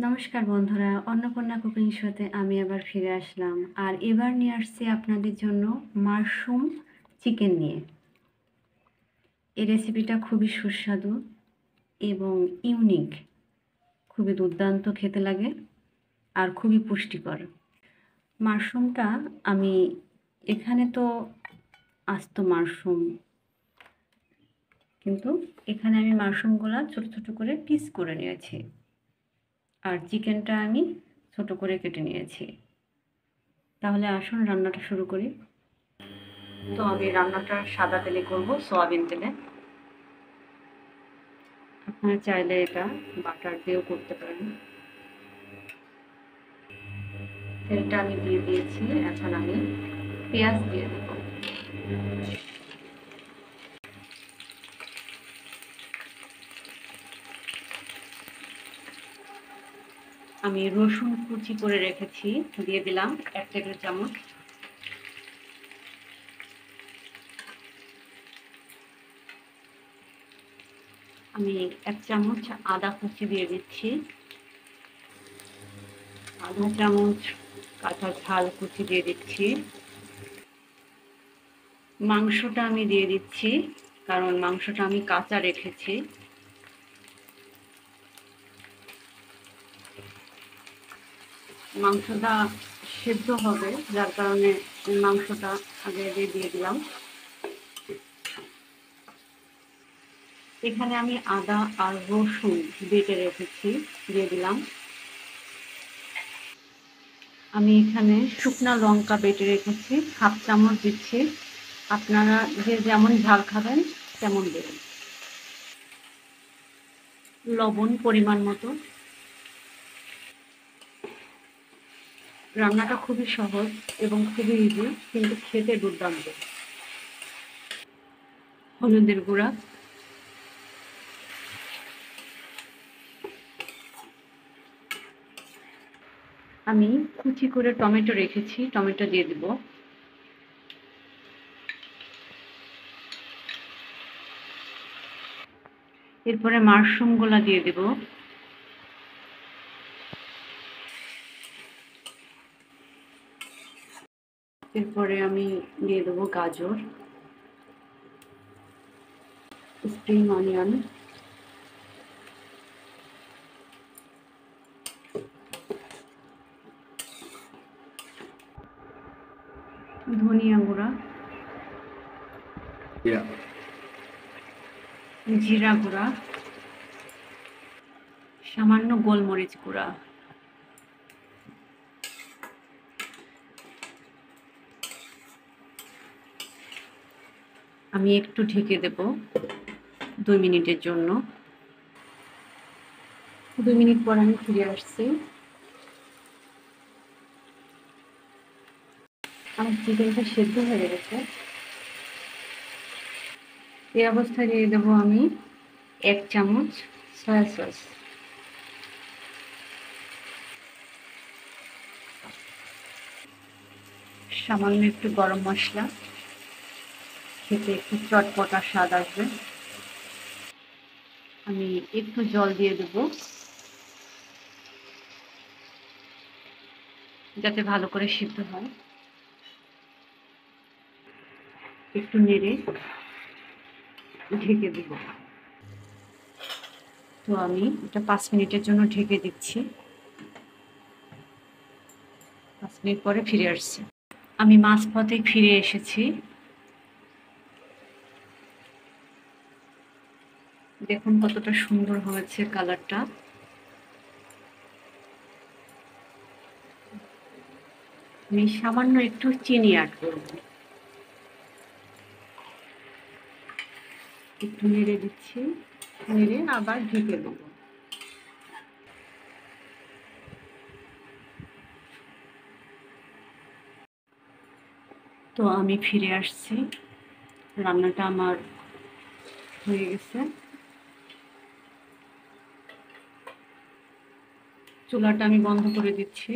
নমস্কার বন্ধুরা, অন্নপূর্ণা কুকিং শোতে আমি আবার ফিরে আসলাম। আর এবার নিয়ে আসছি আপনাদের জন্য মাশরুম চিকেন নিয়ে। এই রেসিপিটা খুবই সুস্বাদু এবং ইউনিক, খুবই দুর্দান্ত খেতে লাগে আর খুবই পুষ্টিকর। মাশরুমটা আমি এখানে তো আস্ত মাশরুম, কিন্তু এখানে আমি মাশরুমগুলো ছোট ছোট করে পিস করে নিয়েছি, আর চিকেনটা আমি ছোট করে কেটে নিয়েছি। তাহলে আসুন রান্নাটা শুরু করি। তো আমি রান্নাটা সাদা তেলে করব, সয়াবিন তেলে। আপনারা চাইলে এটা বাটার দিয়েও করতে পারেন। তেলটা আমি দিয়ে দিয়েছি, এখন আমি পেঁয়াজ দিয়ে দেব। আমি রসুন কুচি করে রেখেছি, দিয়ে দিলাম 1 টেবিল চামচ। আমি 1 চামচ আদা কুচি দিয়ে দিচ্ছি, আধা চামচ কাঁচা ঝাল কুচি দিয়ে দিচ্ছি। মাংসটা আমি দিয়ে দিচ্ছি, কারণ মাংসটা আমি কাঁচা রেখেছি। মাংসটা সেদ্ধ হবে, যার কারণে মাংসটা আগে দিয়ে দিলাম। এখানে আমি আদা আর রসুন বেটে রেখেছি, দিয়ে দিলাম। আমি এখানে শুকনা লঙ্কা বেটে রেখেছি, 1/2 চামচ দিচ্ছি। আপনারা যে যেমন ঝাল খাবেন তেমন দেবেন। লবণ পরিমাণ মতো। রান্নাটা খুবই সহজ এবং খুবই ইজি, কিন্তু খেতে দুর্দান্ত। হলুদের গুঁড়া, আমি কুচি করে টমেটো রেখেছি, টমেটো দিয়ে দিব। এরপরে মাশরুমগুলা দিয়ে দিব। এরপরে আমি দিয়ে দেবো গাজর, স্প্রিং অনিয়ন, ধনিয়া গুঁড়া, জিরা গুঁড়া, সামান্য গোলমরিচ গুঁড়া। আমি একটু ঢেকে দেব 2 মিনিটের জন্য। 2 মিনিট পর আমি ফিরে আসছি। আমার চিকেনটা সেদ্ধ হয়ে গেছে। এই অবস্থায় দিয়ে দেবো আমি 1 চামচ সয়া সস, সামান্য একটু গরম মশলা, খেতে একটু চটপটা স্বাদ আসবে। আমি একটু জল দিয়ে দেব, যাতে ভালো করে সিদ্ধ হয়। একটু নেড়ে ঢেকে দেব। তো আমি এটা 5 মিনিটের জন্য ঢেকে দিচ্ছি। 5 মিনিট পরে ফিরে আসছি। আমি মাঝপথে ফিরে এসেছি। দেখুন কতটা সুন্দর হয়েছে কালারটা। আমি সামান্য একটু চিনি অ্যাড করব। একটু নেড়ে দিচ্ছি, নেড়ে আবার ঢেকে দেব। তো আমি ফিরে আসছি, রান্নাটা আমার হয়ে গেছে। চুলাটা আমি বন্ধ করে দিচ্ছি।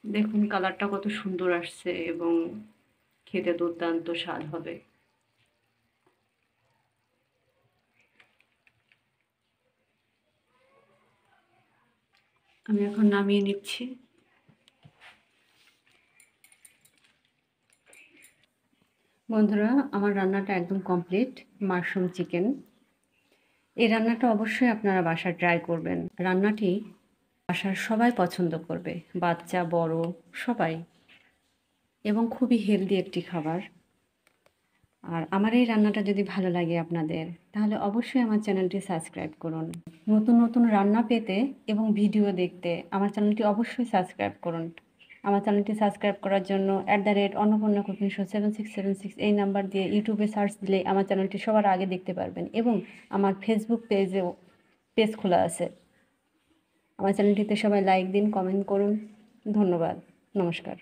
দেখুন কালারটা কত সুন্দর আসছে এবং খেতে দুর্দান্ত স্বাদ হবে। আমি এখন নামিয়ে নিচ্ছি। বন্ধুরা, আমার রান্নাটা একদম কমপ্লিট। Mushroom chicken. এই রান্নাটা অবশ্যই আপনারা বাসায় ট্রাই করবেন। রান্নাটি বাসার সবাই পছন্দ করবে, বাচ্চা বড় সবাই, এবং খুবই হেলদি একটি খাবার। আর আমার এই রান্নাটা যদি ভালো লাগে আপনাদের, তাহলে অবশ্যই আমার চ্যানেলটি সাবস্ক্রাইব করুন। নতুন নতুন রান্না পেতে এবং ভিডিও দেখতে আমার চ্যানেলটি অবশ্যই সাবস্ক্রাইব করুন। আমার চ্যানেলটি সাবস্ক্রাইব করার জন্য @অন্নপূর্ণা কুকিং শো 7676 এই নাম্বার দিয়ে ইউটিউবে সার্চ দিলে আমার চ্যানেলটি সবার আগে দেখতে পারবেন, এবং আমার ফেসবুক পেজ খোলা আছে। আমার চ্যানেলটিতে সবাই লাইক দিন, কমেন্ট করুন। ধন্যবাদ। নমস্কার।